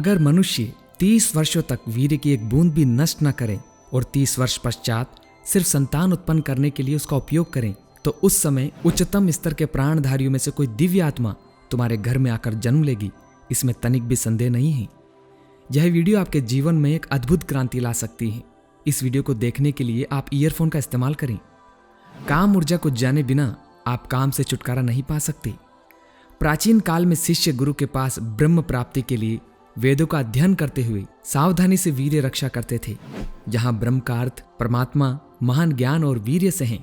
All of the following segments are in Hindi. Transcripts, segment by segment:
अगर मनुष्य 30 वर्षों तक वीर्य की एक बूंद भी नष्ट न करे और 30 वर्ष पश्चात सिर्फ संतान उत्पन्न करने के लिए उसका उपयोग करें, तो उस समय उच्चतम स्तर के प्राणधारियों में से कोई दिव्य आत्मा तुम्हारे घर में आकर जन्म लेगी। इसमें तनिक भी संदेह नहीं है। यह वीडियो आपके जीवन में एक अद्भुत क्रांति ला सकती है। इस वीडियो को देखने के लिए आप ईयरफोन का इस्तेमाल करें। काम ऊर्जा को जाने बिना आप काम से छुटकारा नहीं पा सकते। प्राचीन काल में शिष्य गुरु के पास ब्रह्म प्राप्ति के लिए वेदों का अध्ययन करते हुए सावधानी से वीर्य रक्षा करते थे। जहां ब्रह्म का अर्थ परमात्मा, महान ज्ञान और वीर्य से है,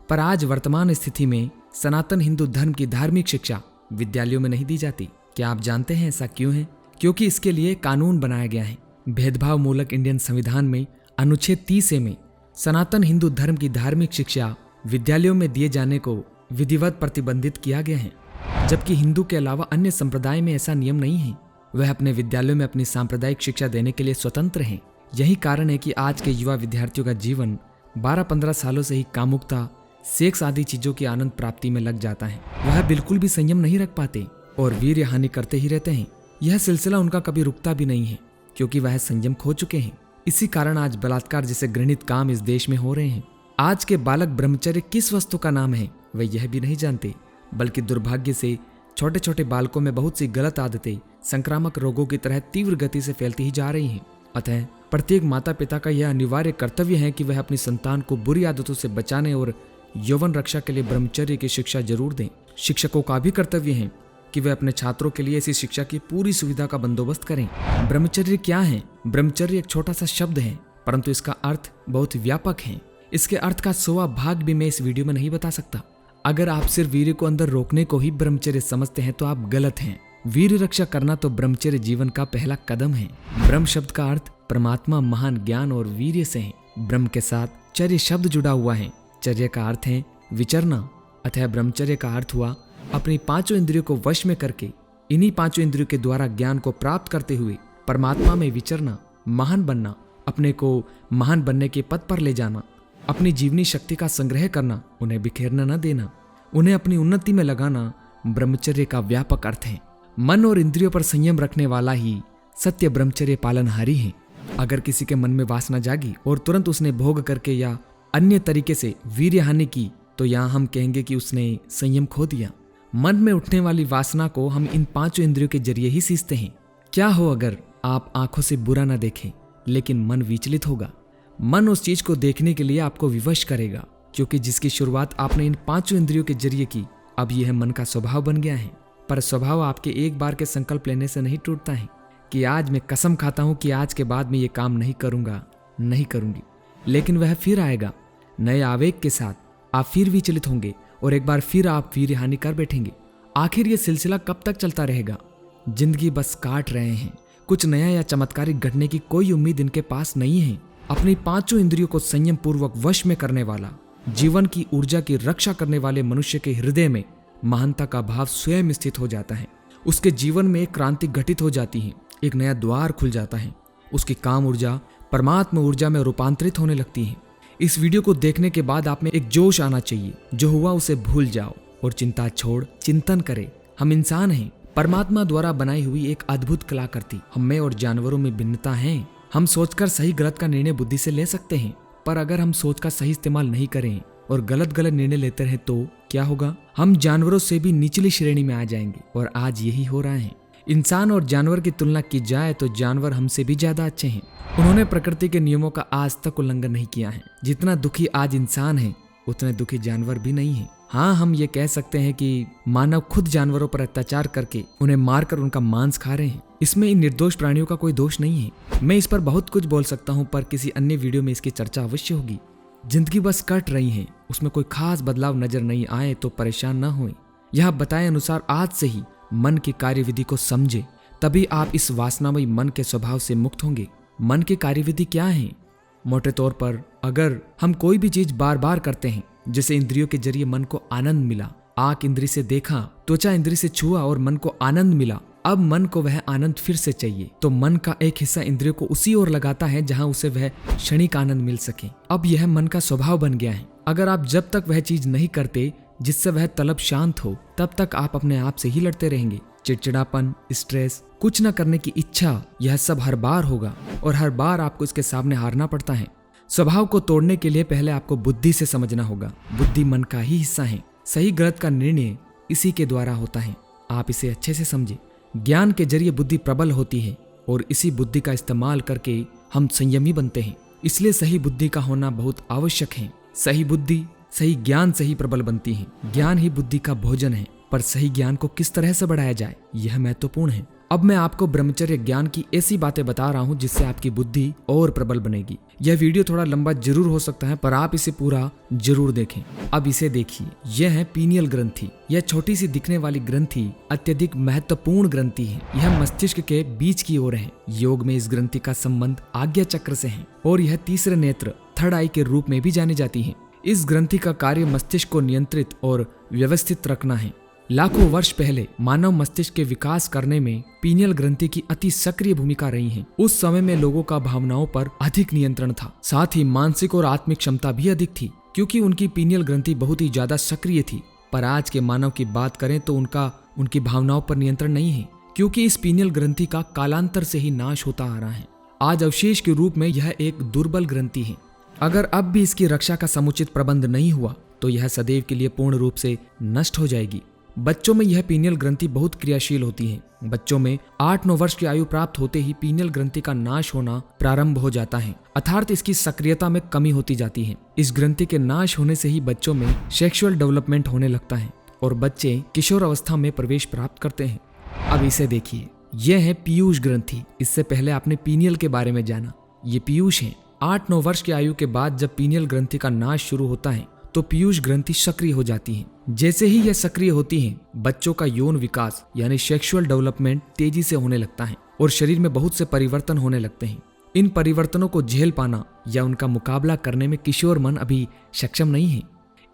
पर आज वर्तमान स्थिति में सनातन हिंदू धर्म की धार्मिक शिक्षा विद्यालयों में नहीं दी जाती। क्या आप जानते हैं ऐसा क्यों है? क्योंकि इसके लिए कानून बनाया गया है। भेदभाव मूलक इंडियन संविधान में अनुच्छेद 30A में सनातन हिंदू धर्म की धार्मिक शिक्षा विद्यालयों में दिए जाने को विधिवत प्रतिबंधित किया गया है, जबकि हिंदू के अलावा अन्य संप्रदाय में ऐसा नियम नहीं है। वह अपने विद्यालयों में अपनी सांप्रदायिक शिक्षा देने के लिए स्वतंत्र हैं। यही कारण है कि आज के युवा विद्यार्थियों का जीवन 12-15 सालों से ही कामुकता, सेक्स आदि चीजों की आनंद प्राप्ति में लग जाता है। वह बिल्कुल भी संयम नहीं रख पाते और वीर्य हानि करते ही रहते हैं। यह सिलसिला उनका कभी रुकता भी नहीं है, क्योंकि वह संयम खो चुके हैं। इसी कारण आज बलात्कार जैसे घृणित काम इस देश में हो रहे हैं। आज के बालक ब्रह्मचर्य किस वस्तु का नाम है वे यह भी नहीं जानते, बल्कि दुर्भाग्य से छोटे छोटे बालकों में बहुत सी गलत आदतें संक्रामक रोगों की तरह तीव्र गति से फैलती ही जा रही हैं। अतः प्रत्येक माता पिता का यह अनिवार्य कर्तव्य है कि वह अपनी संतान को बुरी आदतों से बचाने और यौवन रक्षा के लिए ब्रह्मचर्य की शिक्षा जरूर दें। शिक्षकों का भी कर्तव्य है कि वे अपने छात्रों के लिए ऐसी शिक्षा की पूरी सुविधा का बंदोबस्त करें। ब्रह्मचर्य क्या है? ब्रह्मचर्य एक छोटा सा शब्द है, परंतु इसका अर्थ बहुत व्यापक है। इसके अर्थ का 100वां भाग भी मैं इस वीडियो में नहीं बता सकता। अगर आप सिर्फ वीर्य को अंदर रोकने को ही ब्रह्मचर्य समझते हैं तो आप गलत हैं। वीर्य रक्षा करना तो ब्रह्मचर्य जीवन का पहला कदम है। ब्रह्म शब्द का अर्थ परमात्मा, महान ज्ञान और वीर्य से है। ब्रह्म के साथ चर्य शब्द जुड़ा हुआ है। चर्य का अर्थ है विचरना, अतः ब्रह्मचर्य का अर्थ हुआ अपनी 5 इंद्रियों को वश में करके इन्हीं 5 इंद्रियों के द्वारा ज्ञान को प्राप्त करते हुए परमात्मा में विचरना, महान बनना, अपने को महान बनने के पथ पर ले जाना, अपनी जीवनी शक्ति का संग्रह करना, उन्हें बिखेरना न देना, उन्हें अपनी उन्नति में लगाना ब्रह्मचर्य का व्यापक अर्थ है। मन और इंद्रियों पर संयम रखने वाला ही सत्य ब्रह्मचर्य पालनहारी है। अगर किसी के मन में वासना जागी और तुरंत उसने भोग करके या अन्य तरीके से वीर्य हानि की, तो यहाँ हम कहेंगे कि उसने संयम खो दिया। मन में उठने वाली वासना को हम इन 5 इंद्रियों के जरिए ही सींचते हैं। क्या हो अगर आप आंखों से बुरा ना देखें, लेकिन मन विचलित होगा। मन उस चीज को देखने के लिए आपको विवश करेगा, क्योंकि जिसकी शुरुआत आपने इन 5 इंद्रियों के जरिए की, अब यह मन का स्वभाव बन गया है। पर स्वभाव आपके एक बार के संकल्प लेने से नहीं टूटता है कि आज मैं कसम खाता हूं कि आज के बाद मैं ये काम नहीं करूंगा, नहीं करूंगी। लेकिन वह फिर आएगा नए आवेग के साथ। आप फिर विचलित होंगे और एक बार फिर आप वीर्य हानि कर बैठेंगे। आखिर ये सिलसिला कब तक चलता रहेगा? जिंदगी बस काट रहे हैं। कुछ नया या चमत्कारिक घटने की कोई उम्मीद इनके पास नहीं है। अपनी 5 इंद्रियों को संयम पूर्वक वश में करने वाला, जीवन की ऊर्जा की रक्षा करने वाले मनुष्य के हृदय में महानता का भाव स्वयं स्थित हो जाता है। उसके जीवन में एक क्रांति घटित हो जाती है, एक नया द्वार खुल जाता है। उसकी काम ऊर्जा परमात्मा ऊर्जा में रूपांतरित होने लगती है। इस वीडियो को देखने के बाद आप में एक जोश आना चाहिए। जो हुआ उसे भूल जाओ और चिंता छोड़ चिंतन करे। हम इंसान हैं, परमात्मा द्वारा बनाई हुई एक अद्भुत कलाकृति। हम में और जानवरों में भिन्नता है। हम सोचकर सही गलत का निर्णय बुद्धि से ले सकते हैं, पर अगर हम सोच का सही इस्तेमाल नहीं करें और गलत गलत निर्णय लेते रहे तो क्या होगा? हम जानवरों से भी निचली श्रेणी में आ जाएंगे, और आज यही हो रहा है। इंसान और जानवर की तुलना की जाए तो जानवर हमसे भी ज्यादा अच्छे हैं। उन्होंने प्रकृति के नियमों का आज तक उल्लंघन नहीं किया है। जितना दुखी आज इंसान है, उतने दुखी जानवर भी नहीं है। हाँ, हम ये कह सकते हैं कि मानव खुद जानवरों पर अत्याचार करके उन्हें मारकर उनका मांस खा रहे हैं। इसमें इन निर्दोष प्राणियों का कोई दोष नहीं है। मैं इस पर बहुत कुछ बोल सकता हूँ, पर किसी अन्य वीडियो में इसकी चर्चा अवश्य होगी। जिंदगी बस कट रही है, उसमें कोई खास बदलाव नजर नहीं आए तो परेशान न होए। यह बताए अनुसार आज से ही मन की कार्यविधि को समझे, तभी आप इस वासनामयी मन के स्वभाव से मुक्त होंगे। मन की कार्यविधि क्या है? मोटे तौर पर अगर हम कोई भी चीज बार बार करते हैं, जैसे इंद्रियों के जरिए मन को आनंद मिला, आंख इंद्री से देखा, त्वचा इंद्री से छुआ और मन को आनंद मिला, अब मन को वह आनंद फिर से चाहिए, तो मन का एक हिस्सा इंद्रियों को उसी ओर लगाता है जहां उसे वह क्षणिक आनंद मिल सके। अब यह मन का स्वभाव बन गया है। अगर आप जब तक वह चीज नहीं करते जिससे वह तलब शांत हो, तब तक आप अपने आप से ही लड़ते रहेंगे। चिड़चिड़ापन, स्ट्रेस, कुछ न करने की इच्छा, यह सब हर बार होगा और हर बार आपको इसके सामने हारना पड़ता है। स्वभाव को तोड़ने के लिए पहले आपको बुद्धि से समझना होगा। बुद्धि मन का ही हिस्सा है। सही गलत का निर्णय इसी के द्वारा होता है। आप इसे अच्छे से समझे। ज्ञान के जरिए बुद्धि प्रबल होती है और इसी बुद्धि का इस्तेमाल करके हम संयमी बनते हैं। इसलिए सही बुद्धि का होना बहुत आवश्यक है। सही बुद्धि, सही ज्ञान से ही प्रबल बनती है। ज्ञान ही बुद्धि का भोजन है, पर सही ज्ञान को किस तरह से बढ़ाया जाए, यह महत्वपूर्ण है। अब मैं आपको ब्रह्मचर्य ज्ञान की ऐसी बातें बता रहा हूँ जिससे आपकी बुद्धि और प्रबल बनेगी। यह वीडियो थोड़ा लंबा जरूर हो सकता है, पर आप इसे पूरा जरूर देखें। अब इसे देखिए। यह है पीनियल ग्रंथि। यह छोटी सी दिखने वाली ग्रंथि अत्यधिक महत्वपूर्ण ग्रंथि है। यह मस्तिष्क के बीच की ओर है। योग में इस ग्रंथि का संबंध आज्ञा चक्र से है और यह तीसरे नेत्र, थर्ड आई के रूप में भी जानी जाती है। इस ग्रंथि का कार्य मस्तिष्क को नियंत्रित और व्यवस्थित रखना है। लाखों वर्ष पहले मानव मस्तिष्क के विकास करने में पीनियल ग्रंथि की अति सक्रिय भूमिका रही है। उस समय में लोगों का भावनाओं पर अधिक नियंत्रण था, साथ ही मानसिक और आत्मिक क्षमता भी अधिक थी, क्योंकि उनकी पीनियल ग्रंथि बहुत ही ज्यादा सक्रिय थी। पर आज के मानव की बात करें तो उनकी भावनाओं पर नियंत्रण नहीं है, क्योंकि इस पीनियल ग्रंथि का कालांतर से ही नाश होता आ रहा है। आज अवशेष के रूप में यह एक दुर्बल ग्रंथि है। अगर अब भी इसकी रक्षा का समुचित प्रबंध नहीं हुआ तो यह सदैव के लिए पूर्ण रूप से नष्ट हो जाएगी। बच्चों में यह पीनियल ग्रंथि बहुत क्रियाशील होती है। बच्चों में 8-9 वर्ष की आयु प्राप्त होते ही पीनियल ग्रंथि का नाश होना प्रारंभ हो जाता है, अर्थात इसकी सक्रियता में कमी होती जाती है। इस ग्रंथि के नाश होने से ही बच्चों में सेक्सुअल डेवलपमेंट होने लगता है और बच्चे किशोर अवस्था में प्रवेश प्राप्त करते हैं। अब इसे देखिए। यह है पीयूष ग्रंथि। इससे पहले आपने पीनियल के बारे में जाना। ये पीयूष है। 8-9 वर्ष की आयु के बाद जब पीनियल ग्रंथि का नाश शुरू होता है तो पीयूष ग्रंथि सक्रिय हो जाती है। जैसे ही यह सक्रिय होती है, बच्चों का यौन विकास यानी सेक्सुअल डेवलपमेंट तेजी से होने लगता है और शरीर में बहुत से परिवर्तन होने लगते हैं। इन परिवर्तनों को झेल पाना या उनका मुकाबला करने में किशोर मन अभी सक्षम नहीं है।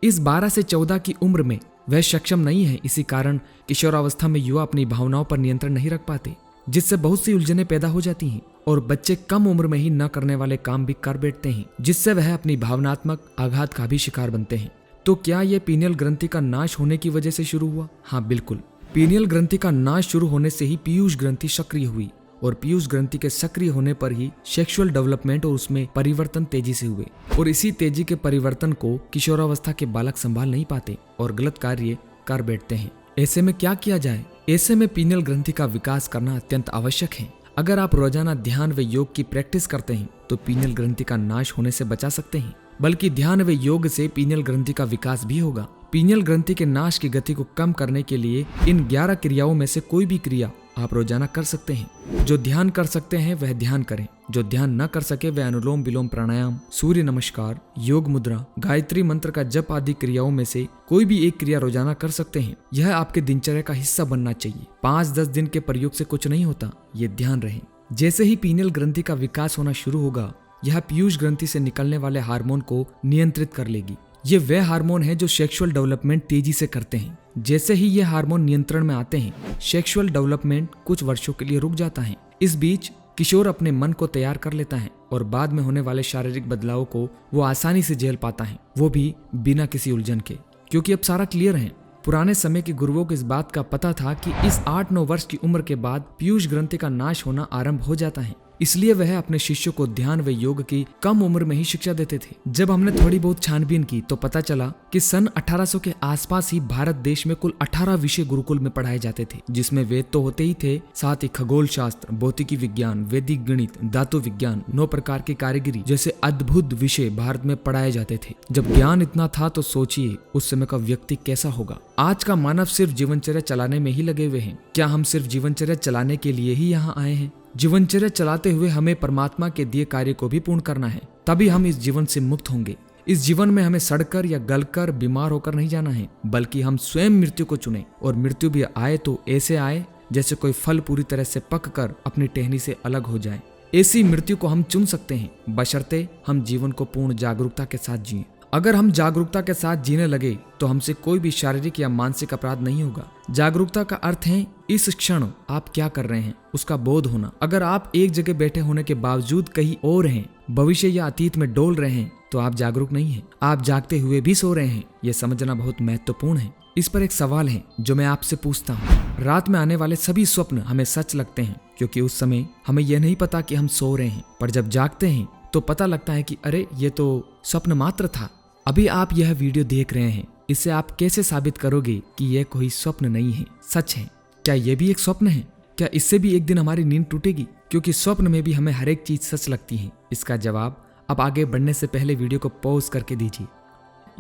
इस 12 से 14 की उम्र में वह सक्षम नहीं है। इसी कारण किशोरावस्था में युवा अपनी भावनाओं पर नियंत्रण नहीं रख पाते, जिससे बहुत सी उलझनें पैदा हो जाती हैं और बच्चे कम उम्र में ही न करने वाले काम भी कर बैठते हैं, जिससे वह अपनी भावनात्मक आघात का भी शिकार बनते हैं। तो क्या यह पीनियल ग्रंथि का नाश होने की वजह से शुरू हुआ? हाँ, बिल्कुल। पीनियल ग्रंथि का नाश शुरू होने से ही पीयूष ग्रंथि सक्रिय हुई और पीयूष ग्रंथि के सक्रिय होने पर ही सेक्सुअल डेवलपमेंट और उसमें परिवर्तन तेजी से हुए और इसी तेजी के परिवर्तन को किशोरावस्था के बालक संभाल नहीं पाते और गलत कार्य कर बैठते हैं। ऐसे में क्या किया जाए? ऐसे में पीनियल ग्रंथि का विकास करना अत्यंत आवश्यक है। अगर आप रोजाना ध्यान व योग की प्रैक्टिस करते हैं तो पीनियल ग्रंथि का नाश होने से बचा सकते हैं, बल्कि ध्यान व योग से पीनियल ग्रंथि का विकास भी होगा। पीनियल ग्रंथि के नाश की गति को कम करने के लिए इन 11 क्रियाओं में से कोई भी क्रिया आप रोजाना कर सकते हैं। जो ध्यान कर सकते हैं वह ध्यान करें, जो ध्यान न कर सके वह अनुलोम विलोम प्राणायाम, सूर्य नमस्कार, योग मुद्रा, गायत्री मंत्र का जप आदि क्रियाओं में से कोई भी एक क्रिया रोजाना कर सकते हैं। यह आपके दिनचर्या का हिस्सा बनना चाहिए। 5-10 दिन के प्रयोग से कुछ नहीं होता, ये ध्यान रहे। जैसे ही पीनियल ग्रंथि का विकास होना शुरू होगा, यह पीयूष ग्रंथि से निकलने वाले हार्मोन को नियंत्रित कर लेगी। ये वे हार्मोन है जो सेक्सुअल डेवलपमेंट तेजी से करते हैं। जैसे ही ये हार्मोन नियंत्रण में आते हैं, सेक्सुअल डेवलपमेंट कुछ वर्षों के लिए रुक जाता है। इस बीच किशोर अपने मन को तैयार कर लेता है और बाद में होने वाले शारीरिक बदलावों को वो आसानी से झेल पाता है, वो भी बिना किसी उलझन के, क्योंकि अब सारा क्लियर है। पुराने समय के गुरुओं को इस बात का पता था कि इस 8-9 वर्ष की उम्र के बाद पीयूष ग्रंथि का नाश होना आरंभ हो जाता है, इसलिए वह अपने शिष्यों को ध्यान व योग की कम उम्र में ही शिक्षा देते थे। जब हमने थोड़ी बहुत छानबीन की तो पता चला कि सन 1800 के आसपास ही भारत देश में कुल 18 विषय गुरुकुल में पढ़ाए जाते थे, जिसमें वेद तो होते ही थे, साथ ही खगोल शास्त्र, भौतिकी विज्ञान, वैदिक गणित, धातु विज्ञान, 9 प्रकार की कारीगरी जैसे अद्भुत विषय भारत में पढ़ाए जाते थे। जब ज्ञान इतना था तो सोचिए उस समय का व्यक्ति कैसा होगा। आज का मानव सिर्फ जीवनचर्या चलाने में ही लगे हुए हैं। क्या हम सिर्फ जीवनचर्या चलाने के लिए ही यहाँ आए हैं? जीवनचर्या चलाते हुए हमें परमात्मा के दिए कार्य को भी पूर्ण करना है, तभी हम इस जीवन से मुक्त होंगे। इस जीवन में हमें सड़कर या गलकर बीमार होकर नहीं जाना है, बल्कि हम स्वयं मृत्यु को चुने और मृत्यु भी आए तो ऐसे आए जैसे कोई फल पूरी तरह से पक कर अपनी टहनी से अलग हो जाए। ऐसी मृत्यु को हम चुन सकते हैं, बशर्ते हम जीवन को पूर्ण जागरूकता के साथ जिएं। अगर हम जागरूकता के साथ जीने लगे तो हमसे कोई भी शारीरिक या मानसिक अपराध नहीं होगा। जागरूकता का अर्थ है इस क्षण आप क्या कर रहे हैं उसका बोध होना। अगर आप एक जगह बैठे होने के बावजूद कहीं और हैं, भविष्य या अतीत में डोल रहे हैं, तो तो आप जागरूक नहीं हैं। आप जागते हुए भी सो रहे हैं, यह समझना बहुत महत्वपूर्ण है। इस पर एक सवाल है जो मैं आपसे पूछता हूँ। रात में आने वाले सभी स्वप्न हमें सच लगते हैं क्योंकि उस समय हमें यह नहीं पता कि हम सो रहे हैं, पर जब जागते हैं तो पता लगता है कि अरे ये तो स्वप्न मात्र था। अभी आप यह वीडियो देख रहे हैं, इससे आप कैसे साबित करोगे कि यह कोई स्वप्न नहीं है, सच है? क्या यह भी एक स्वप्न है? क्या इससे भी एक दिन हमारी नींद टूटेगी? क्योंकि स्वप्न में भी हमें हर एक चीज सच लगती है। इसका जवाब अब आगे बढ़ने से पहले वीडियो को पॉज करके दीजिए।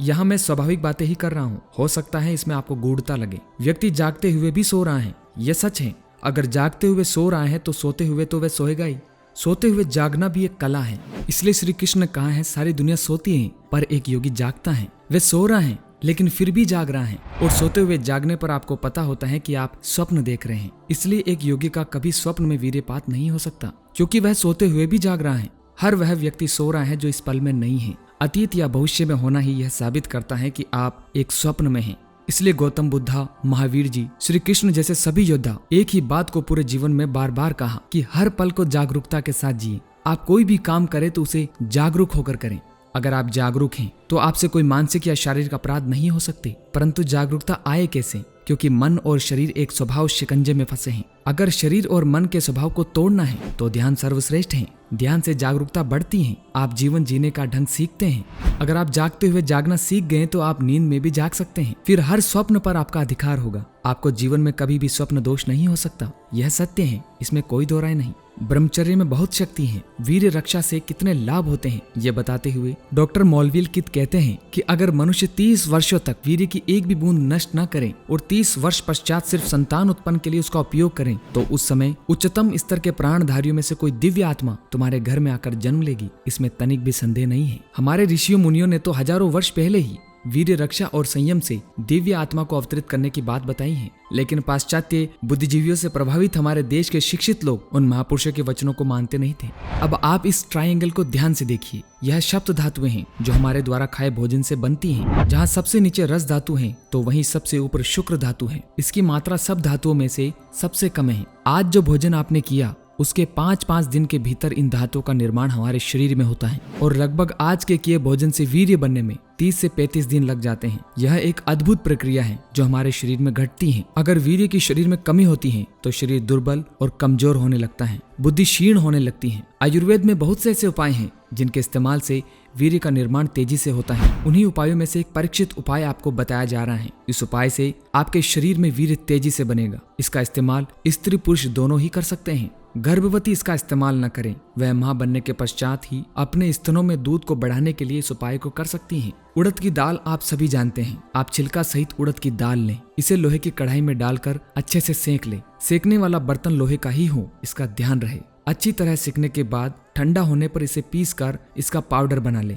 यहाँ मैं स्वाभाविक बातें ही कर रहा हूँ, हो सकता है इसमें आपको गूढ़ता लगे। व्यक्ति जागते हुए भी सो रहा है, यह सच है। अगर जागते हुए सो रहा है तो सोते हुए तो वह सोएगा ही। सोते हुए जागना भी एक कला है। इसलिए श्री कृष्ण ने कहा है, सारी दुनिया सोती है पर एक योगी जागता है। वह सो रहा है लेकिन फिर भी जाग रहा है। और सोते हुए जागने पर आपको पता होता है कि आप स्वप्न देख रहे हैं। इसलिए एक योगी का कभी स्वप्न में वीर्यपात नहीं हो सकता, क्योंकि वह सोते हुए भी जाग रहा है। हर वह व्यक्ति सो रहा है जो इस पल में नहीं है। अतीत या भविष्य में होना ही यह साबित करता है कि आप एक स्वप्न में हैं। इसलिए गौतम बुद्धा, महावीर जी, श्री कृष्ण जैसे सभी योद्धा एक ही बात को पूरे जीवन में बार बार कहा कि हर पल को जागरूकता के साथ जिए। आप कोई भी काम करें तो उसे जागरूक होकर करें। अगर आप जागरूक हैं तो आपसे कोई मानसिक या शारीरिक अपराध नहीं हो सकते। परंतु जागरूकता आए कैसे? क्योंकि मन और शरीर एक स्वभाव शिकंजे में फंसे हैं। अगर शरीर और मन के स्वभाव को तोड़ना है तो ध्यान सर्वश्रेष्ठ है। ध्यान से जागरूकता बढ़ती है, आप जीवन जीने का ढंग सीखते हैं। अगर आप जागते हुए जागना सीख गए तो आप नींद में भी जाग सकते हैं। फिर हर स्वप्न पर आपका अधिकार होगा। आपको जीवन में कभी भी स्वप्न दोष नहीं हो सकता, यह सत्य है, इसमें कोई दो राय नहीं। ब्रह्मचर्य में बहुत शक्ति है। वीर रक्षा से कितने लाभ होते हैं ये बताते हुए डॉक्टर मौलवी-कित कहते हैं कि अगर मनुष्य 30 वर्षों तक वीर की एक भी बूंद नष्ट न करें और 30 वर्ष पश्चात सिर्फ संतान उत्पन्न के लिए उसका उपयोग करें तो उस समय उच्चतम स्तर के प्राणधारियों में से कोई दिव्य आत्मा तुम्हारे घर में आकर जन्म लेगी। इसमें तनिक भी संदेह नहीं है। हमारे ऋषियों मुनियों ने तो हजारों वर्ष पहले ही वीर्य रक्षा और संयम से दिव्य आत्मा को अवतरित करने की बात बताई है। लेकिन पाश्चात्य बुद्धिजीवियों से प्रभावित हमारे देश के शिक्षित लोग उन महापुरुषों के वचनों को मानते नहीं थे। अब आप इस ट्रायंगल को ध्यान से देखिए। यह सप्त धातुएं हैं जो हमारे द्वारा खाए भोजन से बनती हैं। जहाँ सबसे नीचे रस धातु है तो वहीं सबसे ऊपर शुक्र धातु है। इसकी मात्रा सब धातुओं में से सबसे कम है। आज जो भोजन आपने किया उसके 5-5 दिन के भीतर इन धातुओं का निर्माण हमारे शरीर में होता है और लगभग आज के किए भोजन से वीर्य बनने में 30 से 35 दिन लग जाते हैं। यह एक अद्भुत प्रक्रिया है जो हमारे शरीर में घटती है। अगर वीर्य की शरीर में कमी होती है तो शरीर दुर्बल और कमजोर होने लगता है, बुद्धि क्षीण होने लगती है। आयुर्वेद में बहुत से ऐसे उपाय हैं जिनके इस्तेमाल से वीर्य का निर्माण तेजी से होता है। उन्हीं उपायों में से एक परीक्षित उपाय आपको बताया जा रहा है। इस उपाय से आपके शरीर में वीर्य तेजी से बनेगा। इसका इस्तेमाल स्त्री पुरुष दोनों ही कर सकते हैं। गर्भवती इसका इस्तेमाल न करें, वह मां बनने के पश्चात ही अपने स्तनों में दूध को बढ़ाने के लिए इस उपाय को कर सकती हैं। उड़द की दाल आप सभी जानते हैं। आप छिलका सहित उड़द की दाल लें, इसे लोहे की कढ़ाई में डालकर अच्छे से सेक लें। सेकने वाला बर्तन लोहे का ही हो, इसका ध्यान रहे। अच्छी तरह सेकने के बाद ठंडा होने पर इसे पीस कर इसका पाउडर बना ले।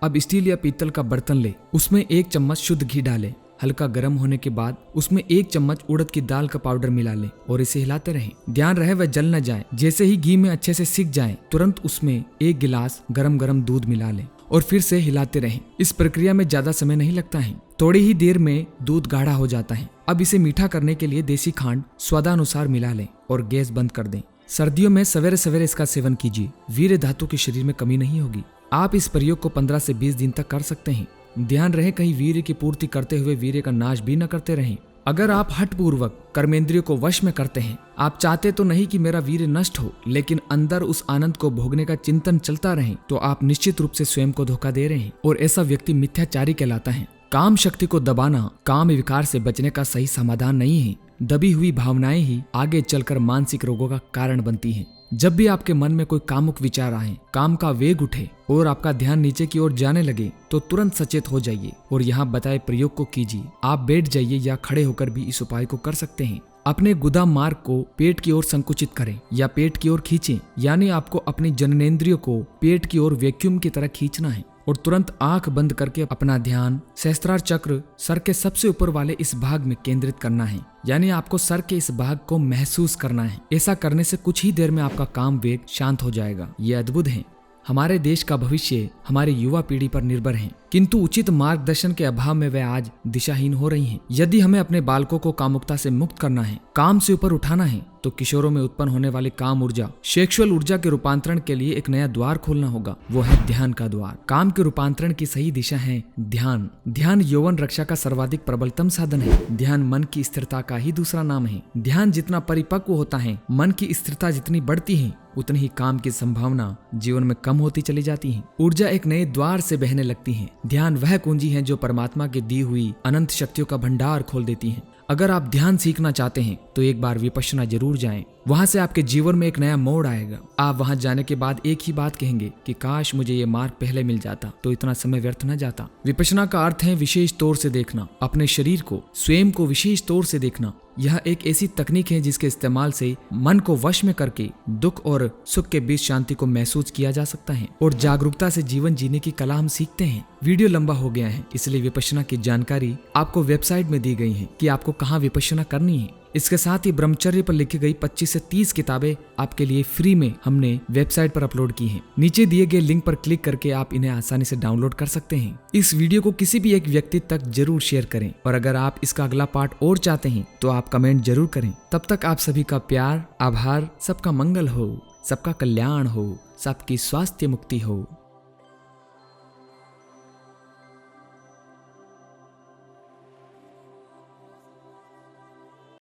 अब स्टील या पीतल का बर्तन ले, उसमें 1 चम्मच शुद्ध घी डालें। हल्का गर्म होने के बाद उसमें 1 चम्मच उड़द की दाल का पाउडर मिला लें और इसे हिलाते रहें। ध्यान रहे वह जल न जाए। जैसे ही घी में अच्छे से सिक जाए तुरंत उसमें 1 गिलास गरम गरम दूध मिला लें और फिर से हिलाते रहें। इस प्रक्रिया में ज्यादा समय नहीं लगता है, थोड़ी ही देर में दूध गाढ़ा हो जाता है। अब इसे मीठा करने के लिए देसी खांड स्वादानुसार मिला लें और गैस बंद कर दें। सर्दियों में सवेरे सवेरे इसका सेवन कीजिए। वीर्य धातु के शरीर में कमी नहीं होगी। आप इस प्रयोग को 15 से 20 दिन तक कर सकते हैं। ध्यान रहे कहीं वीर्य की पूर्ति करते हुए वीर्य का नाश भी न करते रहें। अगर आप हठपूर्वक कर्मेंद्रियों को वश में करते हैं, आप चाहते तो नहीं कि मेरा वीर्य नष्ट हो, लेकिन अंदर उस आनंद को भोगने का चिंतन चलता रहे, तो आप निश्चित रूप से स्वयं को धोखा दे रहे हैं और ऐसा व्यक्ति मिथ्याचारी कहलाता है। काम शक्ति को दबाना काम विकार से बचने का सही समाधान नहीं है। दबी हुई भावनाएं ही आगे चलकर मानसिक रोगों का कारण बनती हैं। जब भी आपके मन में कोई कामुक विचार आए, काम का वेग उठे और आपका ध्यान नीचे की ओर जाने लगे तो तुरंत सचेत हो जाइए और यहाँ बताए प्रयोग को कीजिए। आप बैठ जाइए या खड़े होकर भी इस उपाय को कर सकते हैं। अपने गुदा मार्ग को पेट की ओर संकुचित करें या पेट की ओर खींचें, यानी आपको अपनी जननेंद्रियों को पेट की ओर वैक्यूम की तरह खींचना है और तुरंत आंख बंद करके अपना ध्यान सहस्त्रार चक्र सर के सबसे ऊपर वाले इस भाग में केंद्रित करना है, यानी आपको सर के इस भाग को महसूस करना है। ऐसा करने से कुछ ही देर में आपका काम वेग शांत हो जाएगा। ये अद्भुत है। हमारे देश का भविष्य हमारी युवा पीढ़ी पर निर्भर है, किंतु उचित मार्गदर्शन के अभाव में वे आज दिशाहीन हो रही हैं। यदि हमें अपने बालकों को कामुकता से मुक्त करना है, काम से ऊपर उठाना है, तो किशोरों में उत्पन्न होने वाली काम ऊर्जा, सेक्सुअल ऊर्जा के रूपांतरण के लिए एक नया द्वार खोलना होगा। वो है ध्यान का द्वार। काम के रूपांतरण की सही दिशा है ध्यान। ध्यान यौवन रक्षा का सर्वाधिक प्रबलतम साधन है। ध्यान मन की स्थिरता का ही दूसरा नाम है। ध्यान जितना परिपक्व होता है, मन की स्थिरता जितनी बढ़ती है, उतनी ही काम की संभावना जीवन में कम होती चली जाती है। ऊर्जा एक नए द्वार से बहने लगती है। ध्यान वह कुंजी है जो परमात्मा की दी हुई अनंत शक्तियों का भंडार खोल देती है। अगर आप ध्यान सीखना चाहते हैं तो एक बार विपश्यना जरूर जाएं। वहां से आपके जीवन में एक नया मोड़ आएगा। आप वहां जाने के बाद एक ही बात कहेंगे कि काश मुझे ये मार्ग पहले मिल जाता तो इतना समय व्यर्थ न जाता। विपश्यना का अर्थ है विशेष तौर से देखना, अपने शरीर को, स्वयं को विशेष तौर से देखना। यह एक ऐसी तकनीक है जिसके इस्तेमाल से मन को वश में करके दुख और सुख के बीच शांति को महसूस किया जा सकता है और जागरूकता से जीवन जीने की कला हम सीखते हैं। वीडियो लंबा हो गया है, इसलिए विपश्यना की जानकारी आपको वेबसाइट में दी गई है कि आपको कहाँ विपश्यना करनी है। इसके साथ ही ब्रह्मचर्य पर लिखी गई 25 से 30 किताबें आपके लिए फ्री में हमने वेबसाइट पर अपलोड की हैं। नीचे दिए गए लिंक पर क्लिक करके आप इन्हें आसानी से डाउनलोड कर सकते हैं। इस वीडियो को किसी भी एक व्यक्ति तक जरूर शेयर करें और अगर आप इसका अगला पार्ट और चाहते हैं तो आप कमेंट जरूर करें। तब तक आप सभी का प्यार, आभार, सबका मंगल हो, सबका कल्याण हो, सबकी स्वास्थ्य मुक्ति हो।